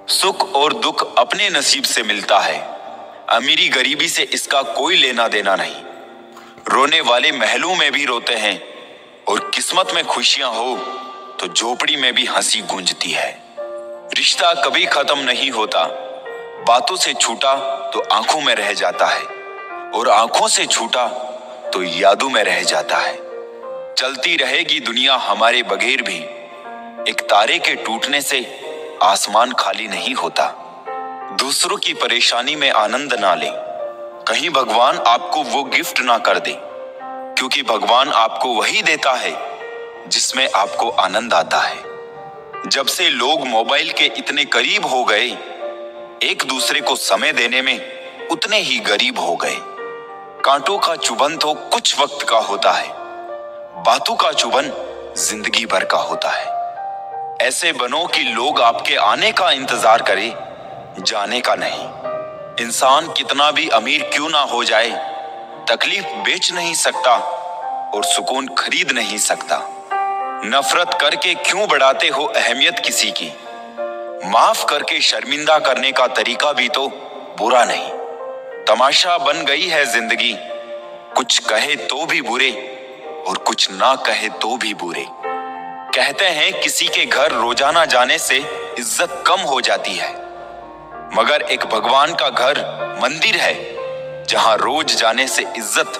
सुख और दुख अपने नसीब से मिलता है। अमीरी गरीबी से इसका कोई लेना देना नहीं। रोने वाले महलों में भी रोते हैं और किस्मत में खुशियां हो तो झोपड़ी में भी हंसी गूंजती है। रिश्ता कभी खत्म नहीं होता। बातों से छूटा तो आंखों में रह जाता है और आंखों से छूटा तो यादों में रह जाता है। चलती रहेगी दुनिया हमारे बगैर भी, एक तारे के टूटने से आसमान खाली नहीं होता। दूसरों की परेशानी में आनंद ना लें, कहीं भगवान आपको वो गिफ्ट ना कर दे, क्योंकि भगवान आपको वही देता है जिसमें आपको आनंद आता है। जब से लोग मोबाइल के इतने करीब हो गए, एक दूसरे को समय देने में उतने ही गरीब हो गए। कांटों का चुभन तो कुछ वक्त का होता है, बातों का चुभन जिंदगी भर का होता है। ऐसे बनो कि लोग आपके आने का इंतजार करें, जाने का नहीं। इंसान कितना भी अमीर क्यों ना हो जाए, तकलीफ बेच नहीं सकता और सुकून खरीद नहीं सकता। नफरत करके क्यों बढ़ाते हो अहमियत किसी की, माफ करके शर्मिंदा करने का तरीका भी तो बुरा नहीं। तमाशा बन गई है जिंदगी, कुछ कहे तो भी बुरे और कुछ ना कहे तो भी बुरे। कहते हैं किसी के घर रोजाना जाने से इज्जत कम हो जाती है, मगर एक भगवान का घर मंदिर है जहां रोज जाने से इज्जत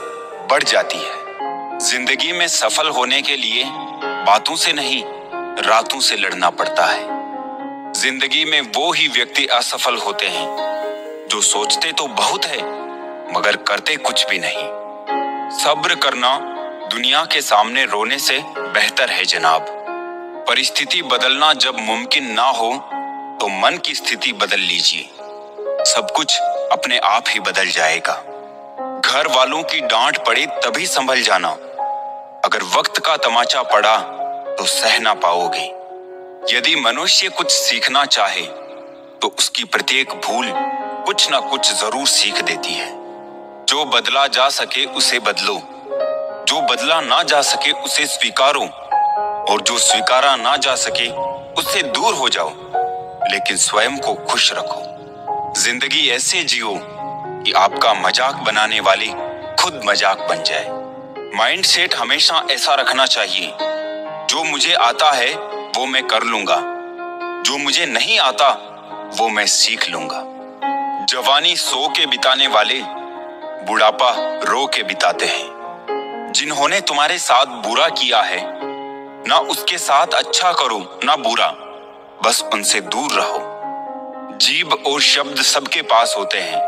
बढ़ जाती है। जिंदगी में सफल होने के लिए बातों से नहीं, रातों से लड़ना पड़ता है। जिंदगी में वो ही व्यक्ति असफल होते हैं जो सोचते तो बहुत है मगर करते कुछ भी नहीं। सब्र करना दुनिया के सामने रोने से बेहतर है जनाब। परिस्थिति बदलना जब मुमकिन ना हो तो मन की स्थिति बदल लीजिए, सब कुछ अपने आप ही बदल जाएगा। घर वालों की डांट पड़े तभी संभल जाना, अगर वक्त का तमाचा पड़ा तो सह ना पाओगे। यदि मनुष्य कुछ सीखना चाहे तो उसकी प्रत्येक भूल कुछ ना कुछ जरूर सीख देती है। जो बदला जा सके उसे बदलो, जो बदला ना जा सके उसे स्वीकारो और जो स्वीकारा ना जा सके उससे दूर हो जाओ, लेकिन स्वयं को खुश रखो। जिंदगी ऐसे जियो कि आपका मजाक बनाने वाली खुद मजाक बन जाए। माइंड सेट हमेशा ऐसा रखना चाहिए, जो मुझे आता है वो मैं कर लूंगा, जो मुझे नहीं आता वो मैं सीख लूंगा। जवानी सो के बिताने वाले बुढ़ापा रो के बिताते हैं। जिन्होंने तुम्हारे साथ बुरा किया है, ना उसके साथ अच्छा करो ना बुरा, बस उनसे दूर रहो। जीभ और शब्द सबके पास होते हैं,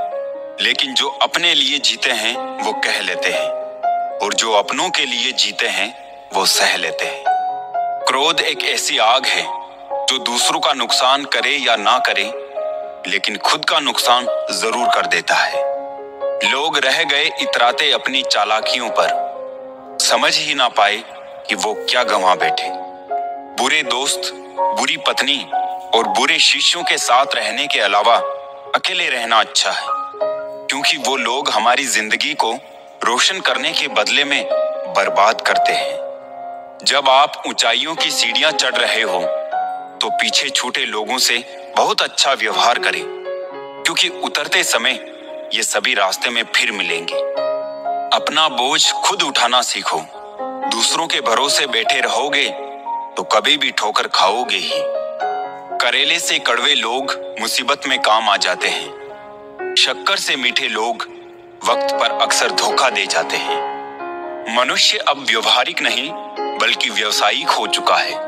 लेकिन जो अपने लिए जीते हैं वो कह लेते हैं और जो अपनों के लिए जीते हैं वो सह लेते हैं। क्रोध एक ऐसी आग है जो दूसरों का नुकसान करे या ना करे, लेकिन खुद का नुकसान जरूर कर देता है। लोग रह गए इतराते अपनी चालाकियों पर, समझ ही ना पाए कि वो क्या गंवा बैठे। बुरे दोस्त, बुरी पत्नी और बुरे शिष्यों के साथ रहने के अलावा अकेले रहना अच्छा है, क्योंकि वो लोग हमारी जिंदगी को रोशन करने के बदले में बर्बाद करते हैं। जब आप ऊंचाइयों की सीढ़ियां चढ़ रहे हो तो पीछे छूटे लोगों से बहुत अच्छा व्यवहार करें, क्योंकि उतरते समय ये सभी रास्ते में फिर मिलेंगे। अपना बोझ खुद उठाना सीखो। दूसरों के भरोसे बैठे रहोगे तो कभी भी ठोकर खाओगे ही। करेले से कड़वे लोग मुसीबत में काम आ जाते हैं। शक्कर से मीठे लोग वक्त पर अक्सर धोखा दे जाते हैं। मनुष्य अब व्यवहारिक नहीं बल्कि व्यावसायिक हो चुका है।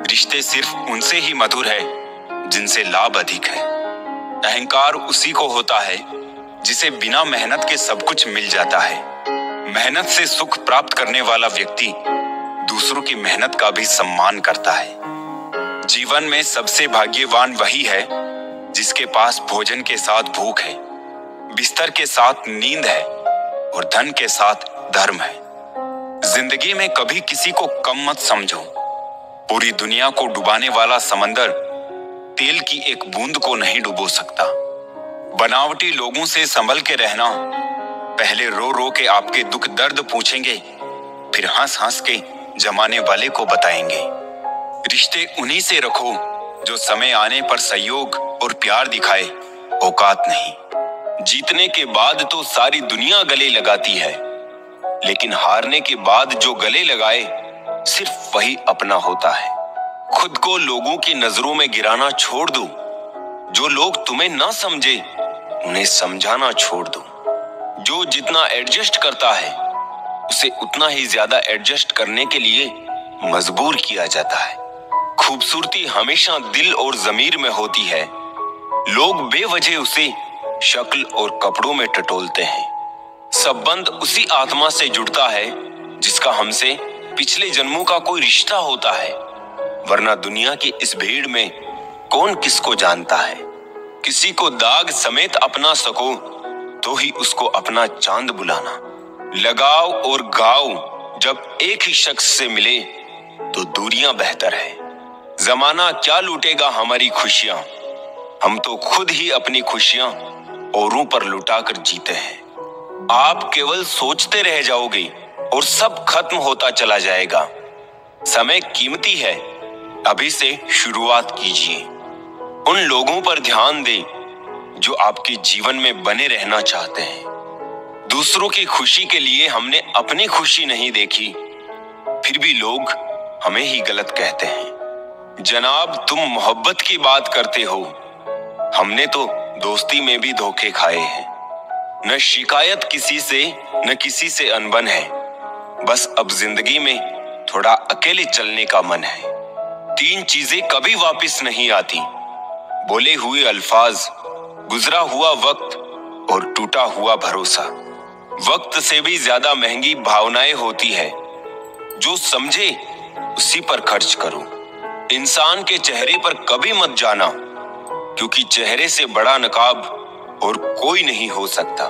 रिश्ते सिर्फ उनसे ही मधुर है जिनसे लाभ अधिक है। अहंकार उसी को होता है जिसे बिना मेहनत के सब कुछ मिल जाता है। मेहनत से सुख प्राप्त करने वाला व्यक्ति दूसरों की मेहनत का भी सम्मान करता है। जीवन में सबसे भाग्यवान वही है जिसके पास भोजन के साथ भूख है, बिस्तर के साथ नींद है और धन के साथ धर्म है। जिंदगी में कभी किसी को कम मत समझो। पूरी दुनिया को डुबाने वाला समंदर तेल की एक बूंद को नहीं डुबो सकता। बनावटी लोगों से संभल के रहना, पहले रो रो के आपके दुख दर्द पूछेंगे, फिर हंस हंस के जमाने वाले को बताएंगे। रिश्ते उन्हीं से रखो जो समय आने पर सहयोग और प्यार दिखाए औकात नहीं। जीतने के बाद तो सारी दुनिया गले लगाती है, लेकिन हारने के बाद जो गले लगाए सिर्फ वही अपना होता है। खुद को लोगों की नजरों में गिराना छोड़ दो। जो लोग तुम्हें ना समझे उन्हें समझाना छोड़ दो। जो जितना एडजस्ट करता है उसे उतना ही ज्यादा एडजस्ट करने के लिए मजबूर किया जाता है। खूबसूरती हमेशा दिल और ज़मीर में होती है। लोग बेवजह उसे शक्ल और कपड़ों में टटोलते हैं। संबंध उसी आत्मा से जुड़ता है जिसका हमसे पिछले जन्मों का कोई रिश्ता होता है, वरना दुनिया की इस भीड़ में कौन किसको जानता है। किसी को दाग समेत अपना सको तो ही उसको अपना चांद बुलाना। लगाव और गाव जब एक ही शख्स से मिले तो दूरियां बेहतर है। जमाना क्या लूटेगा हमारी खुशियां, हम तो खुद ही अपनी खुशियां औरों पर लुटाकर जीते हैं। आप केवल सोचते रह जाओगे और सब खत्म होता चला जाएगा। समय कीमती है, अभी से शुरुआत कीजिए। उन लोगों पर ध्यान दें जो आपके जीवन में बने रहना चाहते हैं। दूसरों की खुशी के लिए हमने अपनी खुशी नहीं देखी, फिर भी लोग हमें ही गलत कहते हैं। जनाब, तुम मोहब्बत की बात करते हो, हमने तो दोस्ती में भी धोखे खाए हैं। न शिकायत किसी से न किसी से अनबन है, बस अब जिंदगी में थोड़ा अकेले चलने का मन है। 3 चीजें कभी वापस नहीं आती, बोले हुए अल्फाज, गुजरा हुआ वक्त और टूटा हुआ भरोसा। वक्त से भी ज्यादा महंगी भावनाएं होती है। जो समझे उसी पर खर्च करो। इंसान के चेहरे पर कभी मत जाना, क्योंकि चेहरे से बड़ा नकाब और कोई नहीं हो सकता।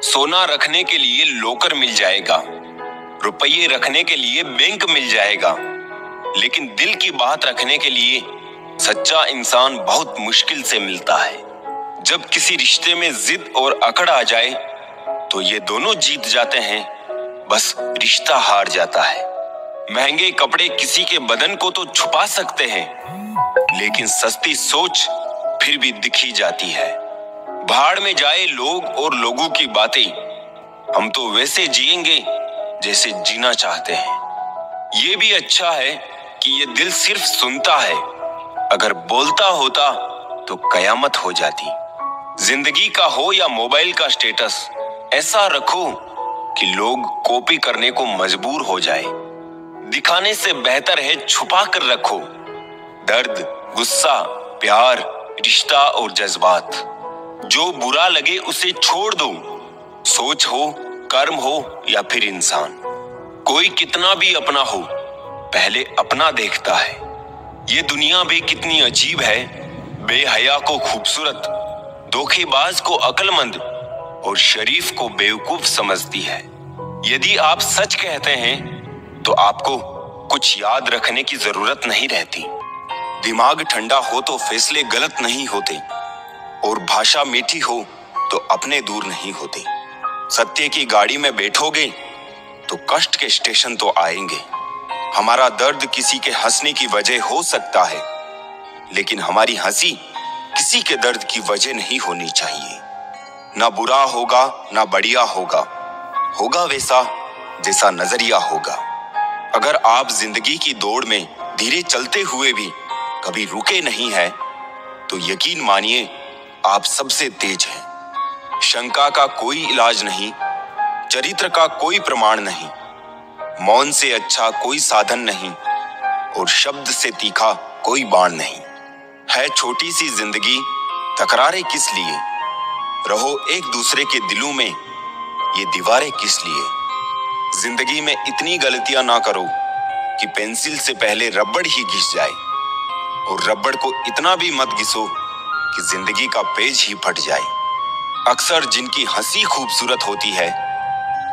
सोना रखने के लिए लॉकर मिल जाएगा, रुपये रखने के लिए बैंक मिल जाएगा, लेकिन दिल की बात रखने के लिए सच्चा इंसान बहुत मुश्किल से मिलता है। जब किसी रिश्ते में जिद और अकड़ आ जाए तो ये दोनों जीत जाते हैं, बस रिश्ता हार जाता है। महंगे कपड़े किसी के बदन को तो छुपा सकते हैं, लेकिन सस्ती सोच फिर भी दिखी जाती है। भाड़ में जाए लोग और लोगों की बातें, हम तो वैसे जिएंगे जैसे जीना चाहते हैं। ये भी अच्छा है कि ये दिल सिर्फ सुनता है, अगर बोलता होता तो कयामत हो जाती। जिंदगी का हो या मोबाइल का स्टेटस, ऐसा रखो कि लोग कॉपी करने को मजबूर हो जाए। दिखाने से बेहतर है छुपा कर रखो। दर्द, गुस्सा, प्यार, रिश्ता और जज्बात, जो बुरा लगे उसे छोड़ दो। सोच हो, कर्म हो या फिर इंसान, कोई कितना भी अपना हो, पहले अपना देखता है। ये दुनिया भी कितनी अजीब है, बेहया को खूबसूरत, धोखेबाज को अक्लमंद और शरीफ को बेवकूफ समझती है। यदि आप सच कहते हैं तो आपको कुछ याद रखने की जरूरत नहीं रहती। दिमाग ठंडा हो तो फैसले गलत नहीं होते, और भाषा मीठी हो तो अपने दूर नहीं होते। सत्य की गाड़ी में बैठोगे तो कष्ट के स्टेशन तो आएंगे। हमारा दर्द किसी के हंसने की वजह हो सकता है, लेकिन हमारी हंसी किसी के दर्द की वजह नहीं होनी चाहिए। ना बुरा होगा ना बढ़िया होगा, होगा वैसा जैसा नजरिया होगा। अगर आप जिंदगी की दौड़ में धीरे चलते हुए भी कभी रुके नहीं हैं, तो यकीन मानिए आप सबसे तेज हैं। शंका का कोई इलाज नहीं, चरित्र का कोई प्रमाण नहीं, मौन से अच्छा कोई साधन नहीं, और शब्द से तीखा कोई बाण नहीं। है छोटी सी जिंदगी, तकरारें किस लिए, रहो एक दूसरे के दिलों में, ये दीवारें किस लिए। जिंदगी में इतनी गलतियां ना करो कि पेंसिल से पहले रबड़ ही घिस जाए, और रबड़ को इतना भी मत घिसो कि जिंदगी का पेज ही फट जाए। अक्सर जिनकी हंसी खूबसूरत होती है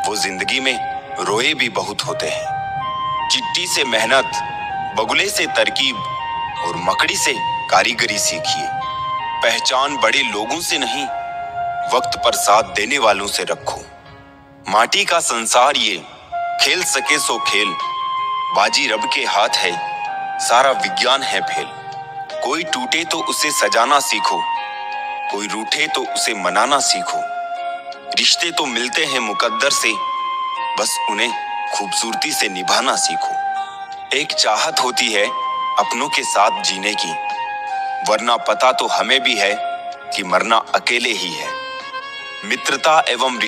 वो जिंदगी में रोए भी बहुत होते हैं। चिट्ठी से मेहनत, बगुले से तरकीब और मकड़ी से कारीगरी सीखिए। पहचान बड़े लोगों से नहीं, वक्त पर साथ देने वालों से रखो। माटी का संसार ये, खेल सके सो खेल, बाजी रब के हाथ है, सारा विज्ञान है फेल। कोई टूटे तो उसे सजाना सीखो, कोई रूठे तो उसे मनाना सीखो। रिश्ते तो मिलते हैं मुकद्दर से, बस उन्हें खूबसूरती से निभाना सीखो। एक चाहत होती है अपनों के साथ जीने की, वरना पता तो हमें भी है कि मरना अकेले ही है। मित्रता एवं